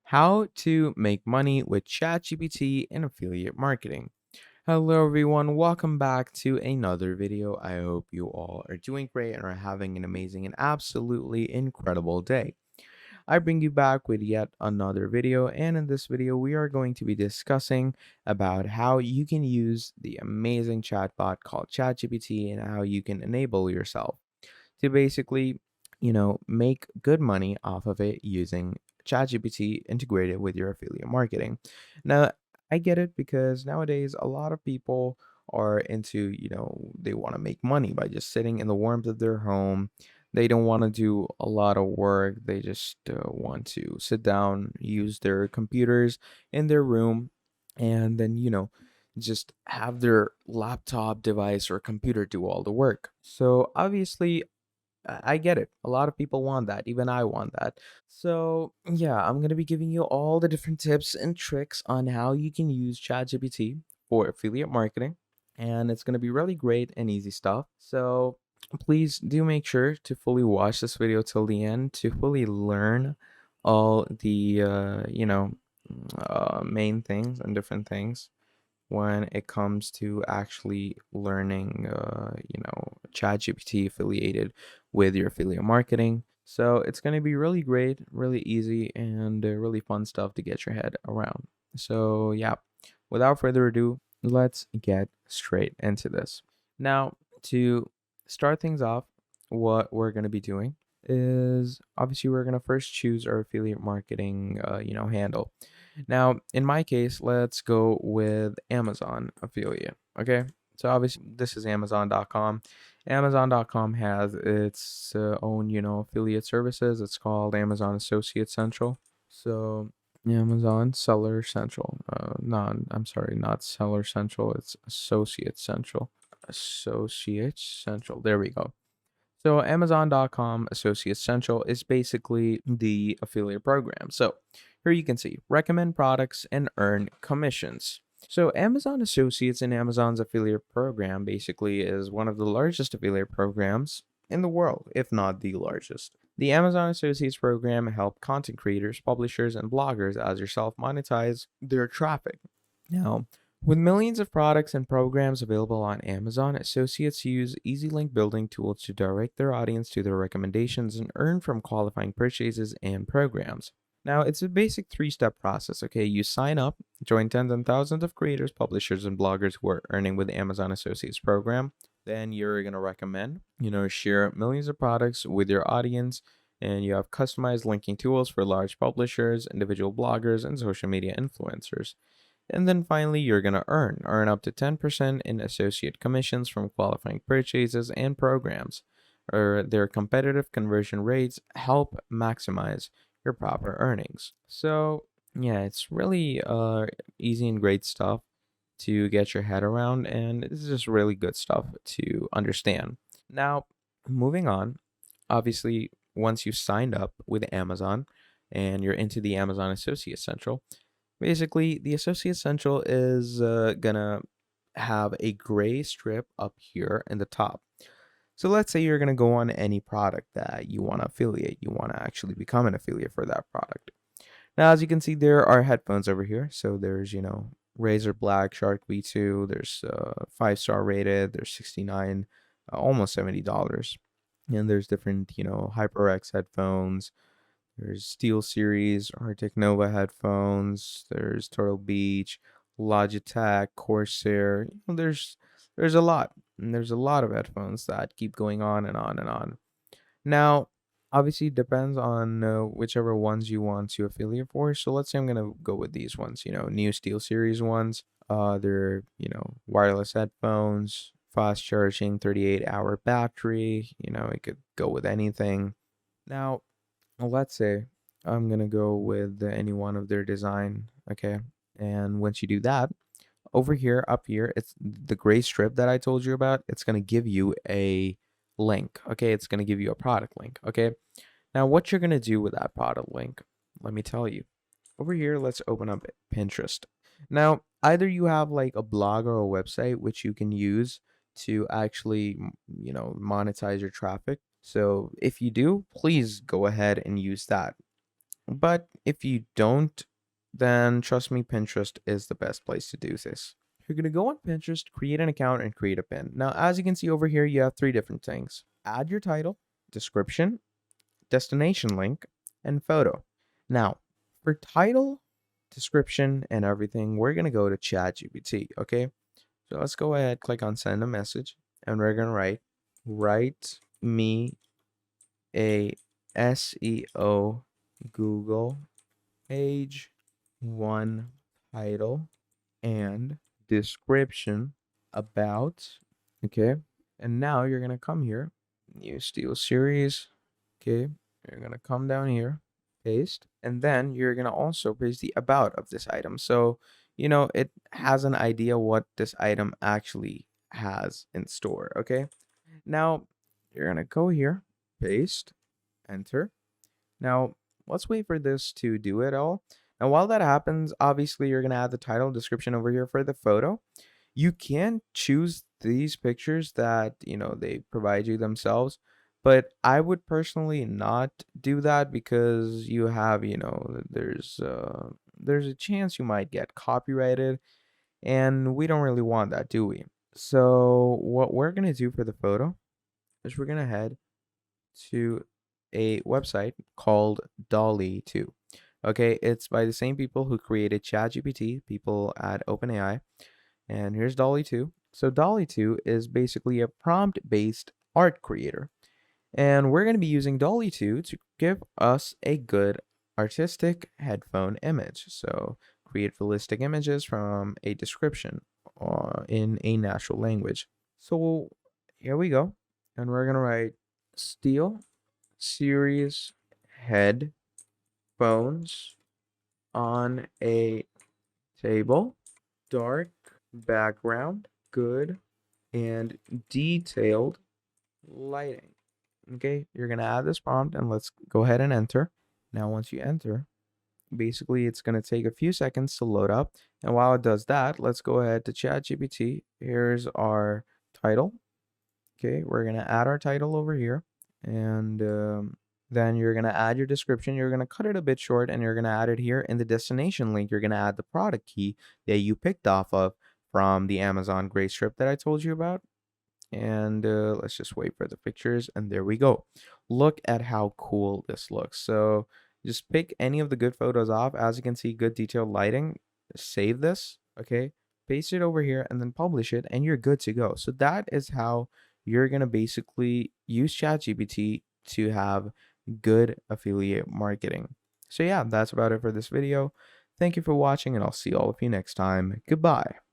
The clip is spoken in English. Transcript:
How to make money with ChatGPT in affiliate marketing. Hello everyone, welcome back to another video. I hope you all are doing great and are having an amazing and absolutely incredible day. I bring you back with yet another video, and in this video we are going to be discussing about how you can use the amazing chatbot called ChatGPT and how you can enable yourself to basically, make good money off of it using ChatGPT integrated with your affiliate marketing. Now, I get it because nowadays a lot of people are into, they want to make money by just sitting in the warmth of their home. They don't want to do a lot of work. They just want to sit down, use their computers in their room, and then, just have their laptop device or computer do all the work. So obviously, I get it. A lot of people want that. Even I want that. So, yeah, I'm going to be giving you all the different tips and tricks on how you can use ChatGPT for affiliate marketing. And it's going to be really great and easy stuff. So, please do make sure to fully watch this video till the end to fully learn all the, main things and different things when it comes to actually learning, ChatGPT affiliated with your affiliate marketing. So it's going to be really great, really easy, and really fun stuff to get your head around. So, yeah, without further ado, let's get straight into this. Now, to start things off, what we're going to be doing is obviously we're going to first choose our affiliate marketing, handle. Now, in my case, let's go with Amazon affiliate. Okay. So obviously this is Amazon.com. Amazon.com has its own, affiliate services. It's called Amazon Associate Central. So Amazon Seller Central. I'm sorry, not Seller Central. It's Associate Central. Associate Central. There we go. So Amazon.com Associate Central is basically the affiliate program. So here you can see recommend products and earn commissions. So Amazon Associates and Amazon's affiliate program basically is one of the largest affiliate programs in the world, if not the largest. The Amazon Associates program help content creators, publishers, and bloggers as yourself monetize their traffic. Now, with millions of products and programs available on Amazon, associates use easy link building tools to direct their audience to their recommendations and earn from qualifying purchases and programs. Now, it's a basic three-step process, okay? You sign up, join tens and thousands of creators, publishers, and bloggers who are earning with the Amazon Associates program. Then you're going to recommend, share millions of products with your audience, and you have customized linking tools for large publishers, individual bloggers, and social media influencers. And then finally, you're going to earn up to 10% in associate commissions from qualifying purchases and programs. Or their competitive conversion rates help maximize your proper earnings. So, yeah, it's really easy and great stuff to get your head around, and this is just really good stuff to understand. Now, moving on, obviously, once you've signed up with Amazon and you're into the Amazon Associate Central, basically, the Associate Central is gonna have a gray strip up here in the top. So let's say you're gonna go on any product that you want to affiliate. You want to actually become an affiliate for that product. Now, as you can see, there are headphones over here. So there's, Razer Black Shark V2. There's 5-star rated. There's 69, almost $70. And there's different, HyperX headphones. There's Steel Series, Arctic Nova headphones. There's Turtle Beach, Logitech, Corsair. There's a lot. And there's a lot of headphones that keep going on and on and on. Now, obviously, it depends on whichever ones you want to affiliate for. So let's say I'm gonna go with these ones. New Steel Series ones. They're wireless headphones, fast charging, 38-hour battery. It could go with anything. Now, well, let's say I'm gonna go with any one of their design, okay? And once you do that, over here, up here, it's the gray strip that I told you about. It's gonna give you a link, okay? It's gonna give you a product link, okay? Now, what you're gonna do with that product link, let me tell you. Over here, let's open up Pinterest. Now, either you have like a blog or a website which you can use to actually, monetize your traffic. So if you do, please go ahead and use that. But if you don't, then trust me, Pinterest is the best place to do this. You're going to go on Pinterest, create an account, and create a pin. Now, as you can see over here, you have three different things: add your title, description, destination link, and photo. Now, for title, description, and everything, we're going to go to ChatGPT, okay? So let's go ahead, click on send a message, and we're going to write me a SEO Google page, one title and description about, okay? And now you're gonna come here, new steel series, okay? You're gonna come down here, paste, and then you're gonna also paste the about of this item. So, it has an idea what this item actually has in store, okay? Now, you're gonna go here, paste, enter. Now, let's wait for this to do it all. Now, while that happens, obviously you're going to add the title description over here for the photo. You can choose these pictures that, they provide you themselves, but I would personally not do that because you have, there's a chance you might get copyrighted, and we don't really want that, do we? So, what we're going to do for the photo is we're going to head to a website called Dolly 2. Okay, it's by the same people who created ChatGPT, people at OpenAI. And here's Dolly 2. So Dolly 2 is basically a prompt-based art creator. And we're going to be using Dolly 2 to give us a good artistic headphone image. So create realistic images from a description in a natural language. So here we go. And we're going to write steel series headphones on a table, dark background, good and detailed lighting. Okay, you're gonna add this prompt and let's go ahead and enter. Now, once you enter, basically it's gonna take a few seconds to load up. And while it does that, let's go ahead to ChatGPT. Here's our title. Okay, we're gonna add our title over here, and then you're gonna add your description. You're gonna cut it a bit short, and you're gonna add it here in the destination link. You're gonna add the product key that you picked off of from the Amazon gray strip that I told you about. And let's just wait for the pictures, and there we go. Look at how cool this looks. So just pick any of the good photos off. As you can see, good detailed lighting. Save this, okay? Paste it over here and then publish it, and you're good to go. So that is how you're gonna basically use ChatGPT to have good affiliate marketing. So yeah, that's about it for this video. Thank you for watching, and I'll see all of you next time. Goodbye.